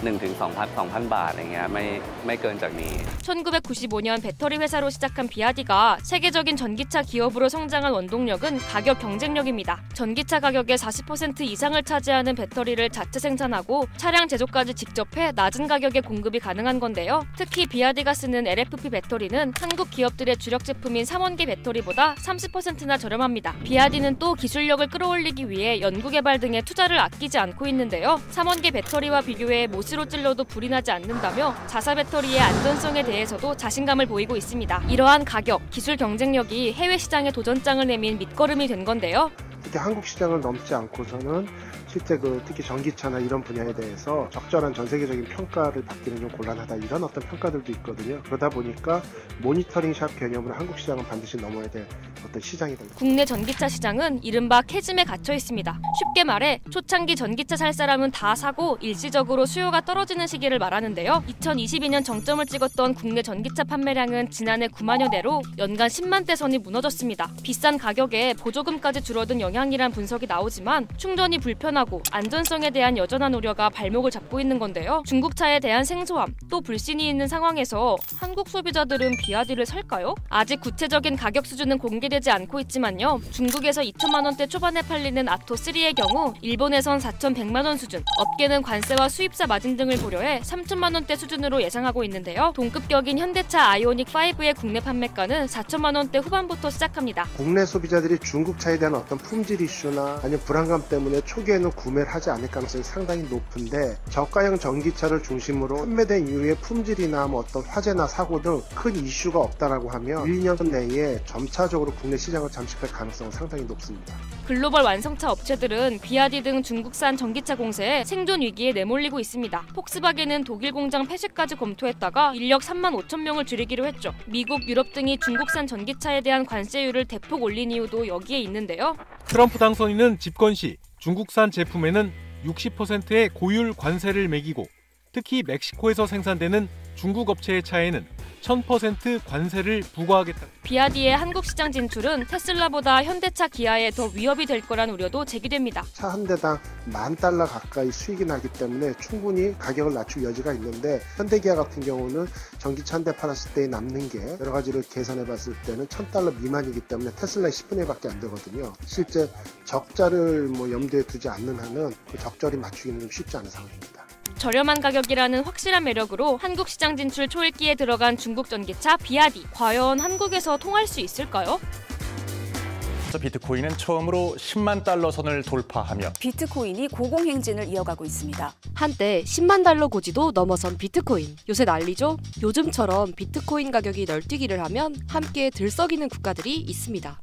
1-2,000 บาทอย่างเงี้ยไม่เกินจากนี้ 1995년 배터리 회사로 시작한 비아디가 세계적인 전기차 기업으로 성장한 원동력은 가격 경쟁력입니다. 전기차 가격의 40% 이상을 차지하는 배터리를 자체 생산하고 차량 제조까지 직접 해 낮은 가격에 공급이 가능한 건데요. 특히 비아디가 쓰는 LFP 배터리는 한국 기업들의 주력 제품인 삼원계 배터리보다 30%나 저렴합니다. 비아디는 또 기술력을 끌어올리기 위해 연구개발 등에 투자를 아끼지 않고 있는데요. 삼원계 배터리와 비교해 못으로 찔러도 불이 나지 않는다며 자사 배터리의 안전성에 대해서도 자신감을 보이고 있습니다. 이러한 가격, 기술 경쟁력이 해외 시장에 도전장을 내민 밑거름이 된 건데요. 특히 한국 시장을 넘지 않고서는 실제 특히 전기차나 이런 분야에 대해서 적절한 전 세계적인 평가를 받기는 좀 곤란하다, 이런 어떤 평가들도 있거든요. 그러다 보니까 모니터링 샵 개념으로 한국 시장은 반드시 넘어야 될 어떤 시장이 됩니다. 국내 전기차 시장은 이른바 캐즘에 갇혀 있습니다. 쉽게 말해 초창기 전기차 살 사람은 다 사고 일시적으로 수요가 떨어지는 시기를 말하는데요. 2022년 정점을 찍었던 국내 전기차 판매량은 지난해 9만여 대로 연간 10만 대 선이 무너졌습니다. 비싼 가격에 보조금까지 줄어든 영향이란 분석이 나오지만 충전이 불편한 안전하고 안전성에 대한 여전한 우려가 발목을 잡고 있는 건데요. 중국차에 대한 생소함, 또 불신이 있는 상황에서 한국 소비자들은 비아디를 살까요? 아직 구체적인 가격 수준은 공개되지 않고 있지만요. 중국에서 2천만 원대 초반에 팔리는 아토3의 경우 일본에선 4,100만 원 수준, 업계는 관세와 수입사 마진 등을 고려해 3천만 원대 수준으로 예상하고 있는데요. 동급격인 현대차 아이오닉5의 국내 판매가는 4천만 원대 후반부터 시작합니다. 국내 소비자들이 중국 차에 대한 어떤 품질 이슈나 아니면 불안감 때문에 초기에는 구매를 하지 않을 가능성이 상당히 높은데 저가형 전기차를 중심으로 판매된 이후에 품질이나 뭐 어떤 화재나 사고 등 큰 이슈가 없다라고 하면 1년 내에 점차적으로 국내 시장을 잠식할 가능성은 상당히 높습니다. 글로벌 완성차 업체들은 비아디 등 중국산 전기차 공세에 생존 위기에 내몰리고 있습니다. 폭스바겐은 독일 공장 폐쇄까지 검토했다가 인력 3만 5천 명을 줄이기로 했죠. 미국, 유럽 등이 중국산 전기차에 대한 관세율을 대폭 올린 이유도 여기에 있는데요. 트럼프 당선인은 집권 시 중국산 제품에는 60%의 고율 관세를 매기고 특히 멕시코에서 생산되는 중국 업체의 차에는 1000% 관세를 부과하겠다. 비아디의 한국 시장 진출은 테슬라보다 현대차, 기아에 더 위협이 될 거란 우려도 제기됩니다. 차 한 대당 $10,000 가까이 수익이 나기 때문에 충분히 가격을 낮출 여지가 있는데 현대기아 같은 경우는 전기차 한 대 팔았을 때 남는 게 여러 가지를 계산해 봤을 때는 $1,000 미만이기 때문에 테슬라의 10분의 1밖에 안 되거든요. 실제 적자를 염두에 두지 않는 한은 그 적절히 맞추기는 좀 쉽지 않은 상황입니다. 저렴한 가격이라는 확실한 매력으로 한국 시장 진출 초읽기에 들어간 중국 전기차 비아디. 과연 한국에서 통할 수 있을까요? 비트코인은 처음으로 10만 달러 선을 돌파하며 비트코인이 고공행진을 이어가고 있습니다. 한때 10만 달러 고지도 넘어선 비트코인. 요새 난리죠? 요즘처럼 비트코인 가격이 널뛰기를 하면 함께 들썩이는 국가들이 있습니다.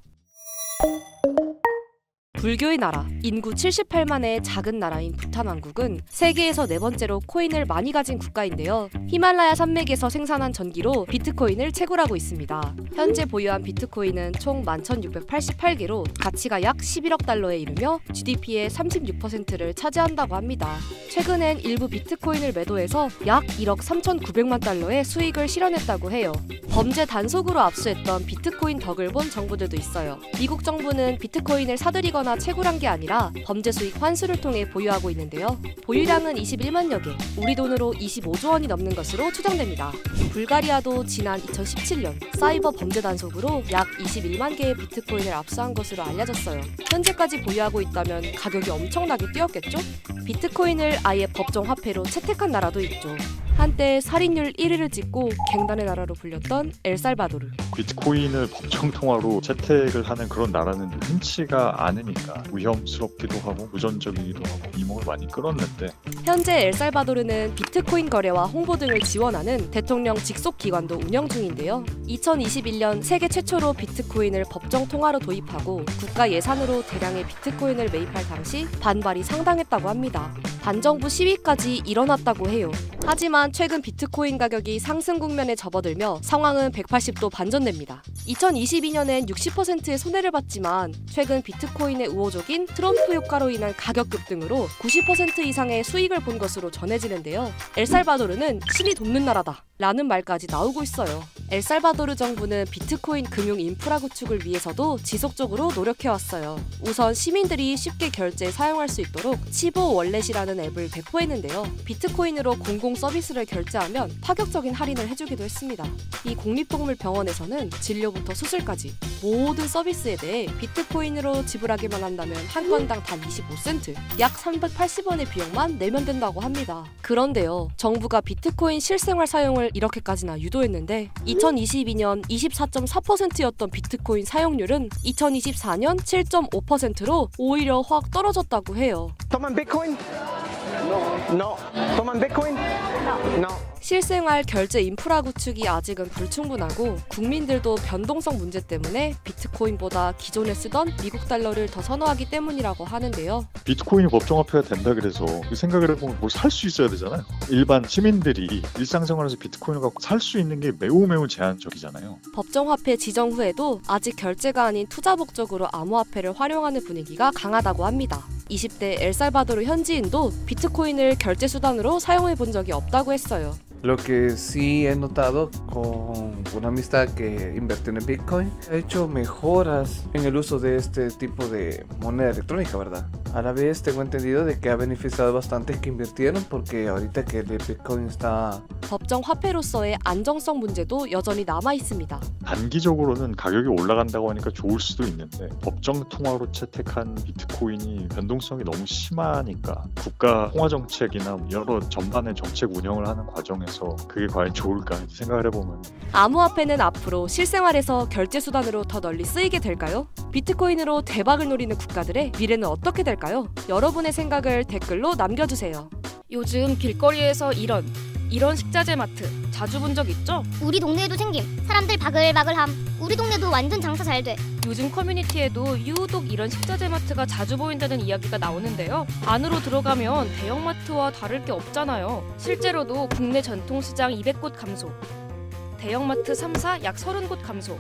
불교의 나라, 인구 78만의 작은 나라인 부탄 왕국은 세계에서 4번째로 코인을 많이 가진 국가인데요. 히말라야 산맥에서 생산한 전기로 비트코인을 채굴하고 있습니다. 현재 보유한 비트코인은 총 11,688개로 가치가 약 11억 달러에 이르며 GDP의 36%를 차지한다고 합니다. 최근엔 일부 비트코인을 매도해서 약 1억 3,900만 달러의 수익을 실현했다고 해요. 범죄 단속으로 압수했던 비트코인 덕을 본 정부들도 있어요. 미국 정부는 비트코인을 사들이거나 채굴한 게 아니라 범죄 수익 환수를 통해 보유하고 있는데요. 보유량은 21만여 개, 우리 돈으로 25조 원이 넘는 것으로 추정됩니다. 불가리아도 지난 2017년 사이버 범죄 단속으로 약 21만 개의 비트코인을 압수한 것으로 알려졌어요. 현재까지 보유하고 있다면 가격이 엄청나게 뛰었겠죠? 비트코인을 아예 법정 화폐로 채택한 나라도 있죠. 한때 살인율 1위를 찍고 갱단의 나라로 불렸던 엘살바도르. 비트코인을 법정 통화로 채택을 하는 그런 나라는 흔치가 않으니까 위험스럽기도 하고 무전적이기도 하고 이목을 많이 끌었는데 현재 엘살바도르는 비트코인 거래와 홍보 등을 지원하는 대통령 직속 기관도 운영 중인데요. 2021년 세계 최초로 비트코인을 법정 통화로 도입하고 국가 예산으로 대량의 비트코인을 매입할 당시 반발이 상당했다고 합니다. 반정부 시위까지 일어났다고 해요. 하지만 최근 비트코인 가격이 상승 국면에 접어들며 상황은 180도 반전됩니다. 2022년엔 60%의 손해를 봤지만 최근 비트코인의 우호적인 트럼프 효과로 인한 가격 급등으로 90% 이상의 수익을 본 것으로 전해지는데요. 엘살바도르는 신이 돕는 나라다 라는 말까지 나오고 있어요. 엘살바도르 정부는 비트코인 금융 인프라 구축을 위해서도 지속적으로 노력해왔어요. 우선 시민들이 쉽게 결제 사용할 수 있도록 치보 월렛이라는 앱을 배포했는데요. 비트코인으로 공공 서비스를 결제하면 파격적인 할인을 해주기도 했습니다. 이 국립동물병원에서는 진료부터 수술까지 모든 서비스에 대해 비트코인으로 지불하기만 한다면 한 건당 단 25센트, 약 380원의 비용만 내면 된다고 합니다. 그런데요, 정부가 비트코인 실생활 사용을 이렇게까지나 유도했는데 2022년 24.4%였던 비트코인 사용률은 2024년 7.5%로 오히려 확 떨어졌다고 해요. Toman Bitcoin? No. Toman Bitcoin? No. 실생활 결제 인프라 구축이 아직은 불충분하고 국민들도 변동성 문제 때문에 비트코인보다 기존에 쓰던 미국 달러를 더 선호하기 때문이라고 하는데요. 비트코인이 법정화폐가 된다 그래서 생각을 해보면 뭘 살 수 있어야 되잖아요. 일반 시민들이 일상생활에서 비트코인을 갖고 살 수 있는 게 매우 제한적이잖아요. 법정화폐 지정 후에도 아직 결제가 아닌 투자 목적으로 암호화폐를 활용하는 분위기가 강하다고 합니다. 20대 엘살바도르 현지인도 비트코인을 결제 수단으로 사용해 본 적이 없다고 했어요. Lo que sí he notado con una amistad que invirtió en Bitcoin, ha hecho mejoras en el uso de este tipo de moneda electrónica, ¿verdad? A la vez tengo entendido de que ha beneficiado bastante que invirtieron porque ahorita que el Bitcoin está 법정 화폐로서의 안정성 문제도 여전히 남아 있습니다. 단기적으로는 가격이 올라간다고 하니까 좋을 수도 있는데 법정 통화로 채택한 비트코인이 변동성이 너무 심하니까 국가 통화 정책이나 여러 전반의 정책 운영을 하는 과정에서 그게 과연 좋을까 생각을 해보면 암호화폐는 앞으로 실생활에서 결제 수단으로 더 널리 쓰이게 될까요? 비트코인으로 대박을 노리는 국가들의 미래는 어떻게 될까요? 여러분의 생각을 댓글로 남겨주세요. 요즘 길거리에서 이런 식자재 마트 자주 본 적 있죠? 우리 동네에도 생김. 사람들 바글바글함. 우리 동네도 완전 장사 잘 돼. 요즘 커뮤니티에도 유독 이런 식자재 마트가 자주 보인다는 이야기가 나오는데요. 안으로 들어가면 대형마트와 다를 게 없잖아요. 실제로도 국내 전통시장 200곳 감소, 대형마트 3사 약 30곳 감소.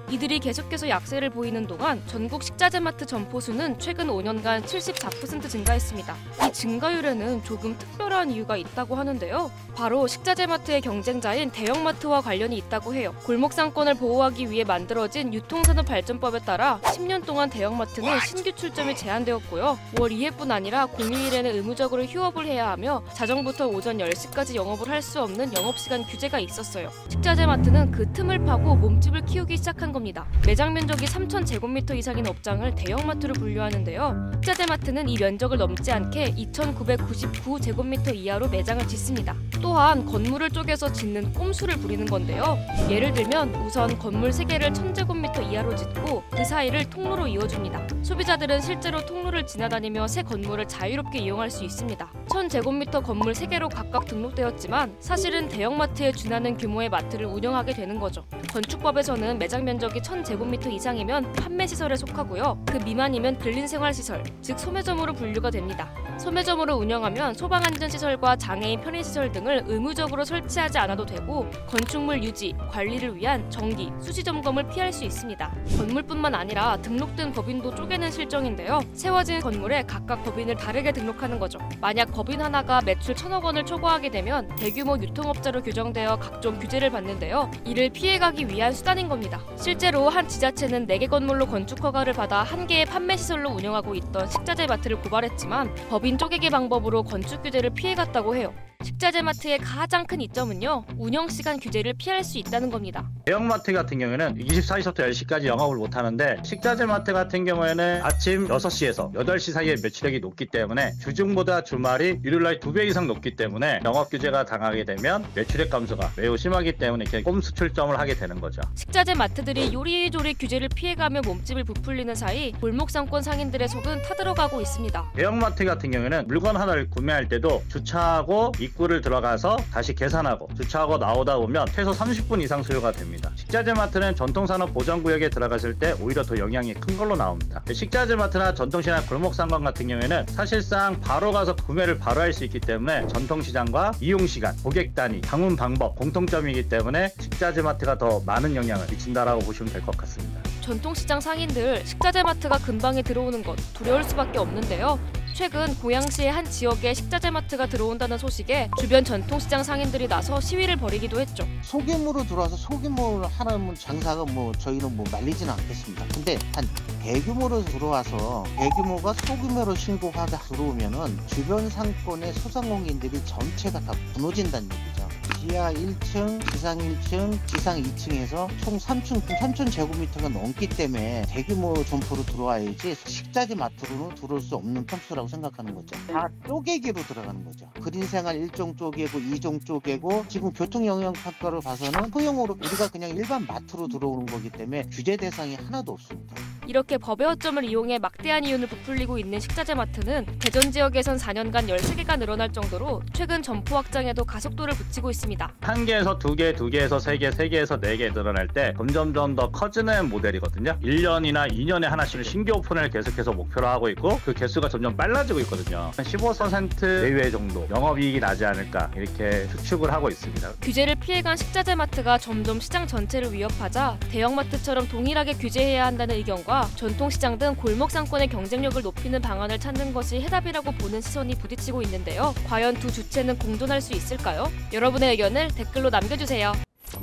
이들이 계속해서 약세를 보이는 동안 전국 식자재 마트 점포 수는 최근 5년간 74% 증가했습니다. 이 증가율에는 조금 특별한 이유가 있다고 하는데요. 바로 식자재 마트의 경쟁자인 대형마트와 관련이 있다고 해요. 골목 상권을 보호하기 위해 만들어진 유통산업발전법에 따라 10년 동안 대형마트는 신규 출점이 제한되었고요. 월 2회뿐 아니라 공휴일에는 의무적으로 휴업을 해야 하며 자정부터 오전 10시까지 영업을 할 수 없는 영업시간 규제가 있었어요. 식자재 마트는 그 틈을 파고 몸집을 키우기 시작한 겁니다. 매장 면적이 3,000제곱미터 이상인 업장을 대형마트로 분류하는데요. 식자재 마트는 이 면적을 넘지 않게 2,999제곱미터 이하로 매장을 짓습니다. 또한 건물을 쪼개서 짓는 꼼수를 부리는 건데요. 예를 들면 우선 건물 3개를 1,000제곱미터 이하로 짓고 그 사이를 통로로 이어줍니다. 소비자들은 실제로 통로를 지나다니며 새 건물을 자유롭게 이용할 수 있습니다. 1,000제곱미터 건물 3개로 각각 등록되었지만 사실은 대형마트에 준하는 규모의 마트를 운영하게 되는 거죠. 건축법에서는 매장 면적이 1,000제곱미터 이상이면 판매시설에 속하고요. 그 미만이면 근린생활시설, 즉 소매점으로 분류가 됩니다. 소매점으로 운영하면 소방안전시설과 장애인 편의시설 등을 의무적으로 설치하지 않아도 되고 건축물 유지, 관리를 위한 정기, 수시 점검을 피할 수 있습니다. 건물뿐만 아니라 등록된 법인도 쪼개는 실정인데요. 세워진 건물에 각각 법인을 다르게 등록하는 거죠. 만약 법인 하나가 매출 1,000억 원을 초과하게 되면 대규모 유통업자로 규정되어 각종 규제를 받는데요. 이를 피해가기 위한 수단인 겁니다. 실제로 한 지자체는 4개 건물로 건축 허가를 받아 1개의 판매시설로 운영하고 있던 식자재 마트를 고발했지만 법인 쪼개기 방법으로 건축 규제를 피해갔다고 해요. 식자재 마트의 가장 큰 이점은요, 운영시간 규제를 피할 수 있다는 겁니다. 대형마트 같은 경우에는 24시부터 10시까지 영업을 못하는데 식자재 마트 같은 경우에는 아침 6시에서 8시 사이에 매출액이 높기 때문에 주중보다 주말이 일요일날 2배 이상 높기 때문에 영업 규제가 당하게 되면 매출액 감소가 매우 심하기 때문에 이렇게 꼼수 출점을 하게 되는 거죠. 식자재 마트들이 요리조리 규제를 피해가며 몸집을 부풀리는 사이 골목상권 상인들의 속은 타들어가고 있습니다. 대형마트 같은 경우에는 물건 하나를 구매할 때도 주차하고 입구를 들어가서 다시 계산하고 주차하고 나오다 보면 최소 30분 이상 소요가 됩니다. 식자재 마트는 전통산업 보전구역에 들어갔을 때 오히려 더 영향이 큰 걸로 나옵니다. 식자재 마트나 전통시장 골목상권 같은 경우에는 사실상 바로 가서 구매를 바로 할 수 있기 때문에 전통시장과 이용시간, 고객 단위, 방문 방법 공통점이기 때문에 식자재 마트가 더 많은 영향을 미친다라고 보시면 될 것 같습니다. 전통시장 상인들 식자재 마트가 근방에 들어오는 것 두려울 수밖에 없는데요. 최근 고양시의 한 지역에 식자재 마트가 들어온다는 소식에 주변 전통시장 상인들이 나서 시위를 벌이기도 했죠. 소규모로 들어와서 소규모로 하는 장사가 저희는 말리지는 않겠습니다. 근데 한 대규모로 들어와서 대규모가 소규모로 신고하다 들어오면은 주변 상권의 소상공인들이 전체가 다 무너진다는 얘기죠. 지하 1층, 지상 1층, 지상 2층에서 총 3,000제곱미터가 넘기 때문에 대규모 점포로 들어와야지 식자재 마트로는 들어올 수 없는 평수라고 생각하는 거죠. 다 쪼개기로 들어가는 거죠. 그린생활 1종 쪼개고 2종 쪼개고 지금 교통영향평가를 봐서는 소형으로 우리가 그냥 일반 마트로 들어오는 거기 때문에 규제 대상이 하나도 없습니다. 이렇게 법의 허점을 이용해 막대한 이윤을 부풀리고 있는 식자재 마트는 대전 지역에선 4년간 13개가 늘어날 정도로 최근 점포 확장에도 가속도를 붙이고 있습니다. 1개에서 2개, 2개에서 3개, 3개에서 4개 늘어날 때 점점점 더 커지는 모델이거든요. 1년이나 2년에 하나씩 신규 오픈을 계속해서 목표로 하고 있고 그 개수가 점점 빨라지고 있거든요. 한 15% 내외 정도 영업이익이 나지 않을까 이렇게 추측을 하고 있습니다. 규제를 피해간 식자재 마트가 점점 시장 전체를 위협하자 대형마트처럼 동일하게 규제해야 한다는 의견과 전통시장 등 골목상권의 경쟁력을 높이는 방안을 찾는 것이 해답이라고 보는 시선이 부딪히고 있는데요. 과연 두 주체는 공존할 수 있을까요? 여러분의 의견을 댓글로 남겨주세요.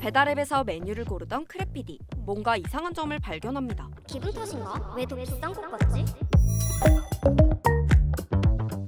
배달앱에서 메뉴를 고르던 크래피디. 뭔가 이상한 점을 발견합니다. 기분 탓인가? 왜 더 비싼 것 같지?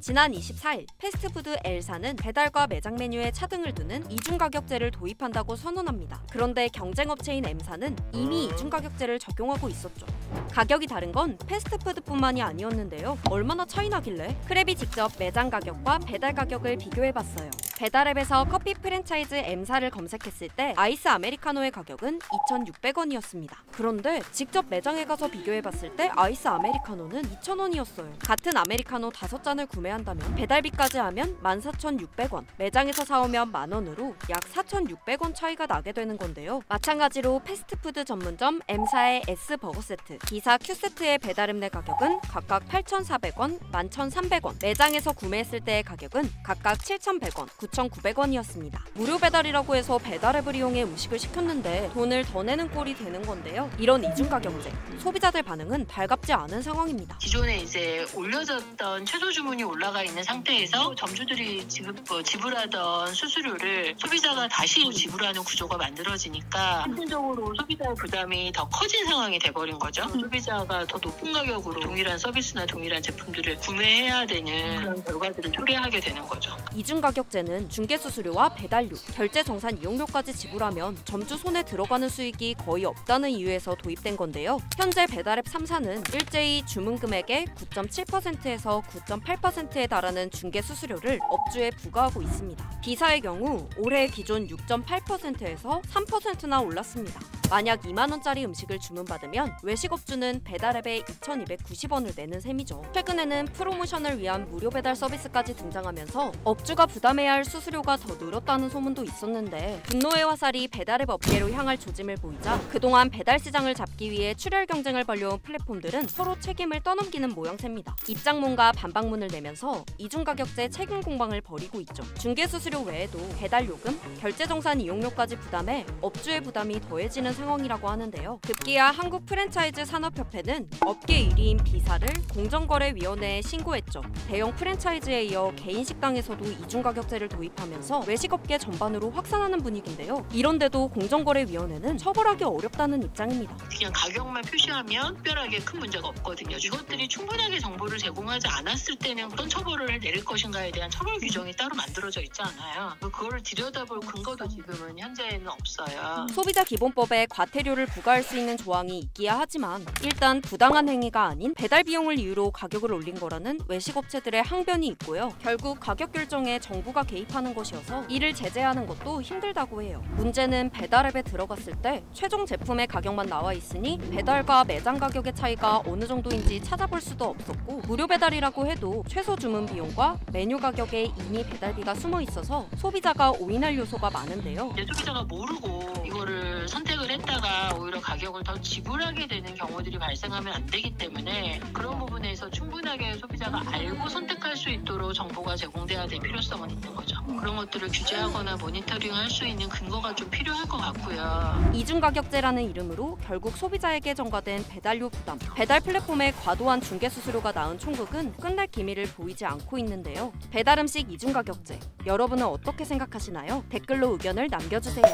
지난 24일 패스트푸드 엘사는 배달과 매장 메뉴에 차등을 두는 이중가격제를 도입한다고 선언합니다. 그런데 경쟁업체인 M사는 이미 이중가격제를 적용하고 있었죠. 가격이 다른 건 패스트푸드뿐만이 아니었는데요. 얼마나 차이 나길래? 크랩이 직접 매장 가격과 배달 가격을 비교해봤어요. 배달앱에서 커피 프랜차이즈 M사를 검색했을 때 아이스 아메리카노의 가격은 2,600원이었습니다. 그런데 직접 매장에 가서 비교해봤을 때 아이스 아메리카노는 2,000원이었어요. 같은 아메리카노 5잔을 구매한다면 배달비까지 하면 14,600원, 매장에서 사오면 만원으로 약 4,600원 차이가 나게 되는 건데요. 마찬가지로 패스트푸드 전문점 M사의 S버거 세트, 기사 Q세트의 배달음 내 가격은 각각 8,400원, 11,300원, 매장에서 구매했을 때의 가격은 각각 7,100원, 9,900원이었습니다. 무료 배달이라고 해서 배달앱을 이용해 음식을 시켰는데 돈을 더 내는 꼴이 되는 건데요. 이런 이중가격제, 소비자들 반응은 달갑지 않은 상황입니다. 기존에 이제 올려졌던 최소 주문이 올라가 있는 상태에서 점주들이 지불하던 수수료를 소비자가 다시 지불하는 구조가 만들어지니까 필연적으로 소비자의 부담이 더 커진 상황이 돼버린 거죠. 소비자가 더 높은 가격으로 동일한 서비스나 동일한 제품들을 구매해야 되는 그런 결과들을 초래하게 되는 거죠. 이중가격제는 중개수수료와 배달료, 결제정산 이용료까지 지불하면 점주 손에 들어가는 수익이 거의 없다는 이유에서 도입된 건데요. 현재 배달앱 3사는 일제히 주문 금액의 9.7%에서 9.8%에 달하는 중개수수료를 업주에 부과하고 있습니다. B사의 경우 올해 기존 6.8%에서 3%나 올랐습니다. 만약 2만원짜리 음식을 주문받으면 외식업주는 배달앱에 2,290원을 내는 셈이죠. 최근에는 프로모션을 위한 무료 배달 서비스까지 등장하면서 업주가 부담해야 할 수수료가 더 늘었다는 소문도 있었는데 분노의 화살이 배달앱 업계로 향할 조짐을 보이자 그동안 배달 시장을 잡기 위해 출혈 경쟁을 벌여온 플랫폼들은 서로 책임을 떠넘기는 모양새입니다. 입장문과 반박문을 내면서 이중가격제 책임 공방을 벌이고 있죠. 중개수수료 외에도 배달요금, 결제정산 이용료까지 부담해 업주의 부담이 더해지는 상황이라고 하는데요. 급기야 한국 프랜차이즈 산업협회는 업계 1위인 B사를 공정거래위원회에 신고했죠. 대형 프랜차이즈에 이어 개인 식당에서도 이중가격제를 도입하면서 외식업계 전반으로 확산하는 분위기인데요. 이런데도 공정거래위원회는 처벌하기 어렵다는 입장입니다. 그냥 가격만 표시하면 특별하게 큰 문제가 없거든요. 이것들이 충분하게 정보를 제공하지 않았을 때는 어떤 처벌을 내릴 것인가에 대한 처벌 규정이 따로 만들어져 있지 않아요. 그거를 들여다볼 근거도 지금은 현재는 없어요. 소비자 기본법에 과태료를 부과할 수 있는 조항이 있기야 하지만 일단 부당한 행위가 아닌 배달 비용을 이유로 가격을 올린 거라는 외식업체들의 항변이 있고요. 결국 가격 결정에 정부가 개입하는 것이어서 이를 제재하는 것도 힘들다고 해요. 문제는 배달앱에 들어갔을 때 최종 제품의 가격만 나와 있으니 배달과 매장 가격의 차이가 어느 정도인지 찾아볼 수도 없었고 무료 배달이라고 해도 최소 주문 비용과 메뉴 가격에 이미 배달비가 숨어 있어서 소비자가 오인할 요소가 많은데요. 소비자가 모르고 이거를 선택을 했다가 오히려 가격을 더 지불하게 되는 경우들이 발생하면 안 되기 때문에 그런 부분에서 충분하게 소비자가 알고 선택할 수 있도록 정보가 제공돼야 될 필요성은 있는 거죠. 그런 것들을 규제하거나 모니터링할 수 있는 근거가 좀 필요할 것 같고요. 이중가격제라는 이름으로 결국 소비자에게 전가된 배달료 부담, 배달 플랫폼의 과도한 중개 수수료가 낳은 총극은 끝날 기미를 보이지 않고 있는데요. 배달 음식 이중가격제, 여러분은 어떻게 생각하시나요? 댓글로 의견을 남겨주세요.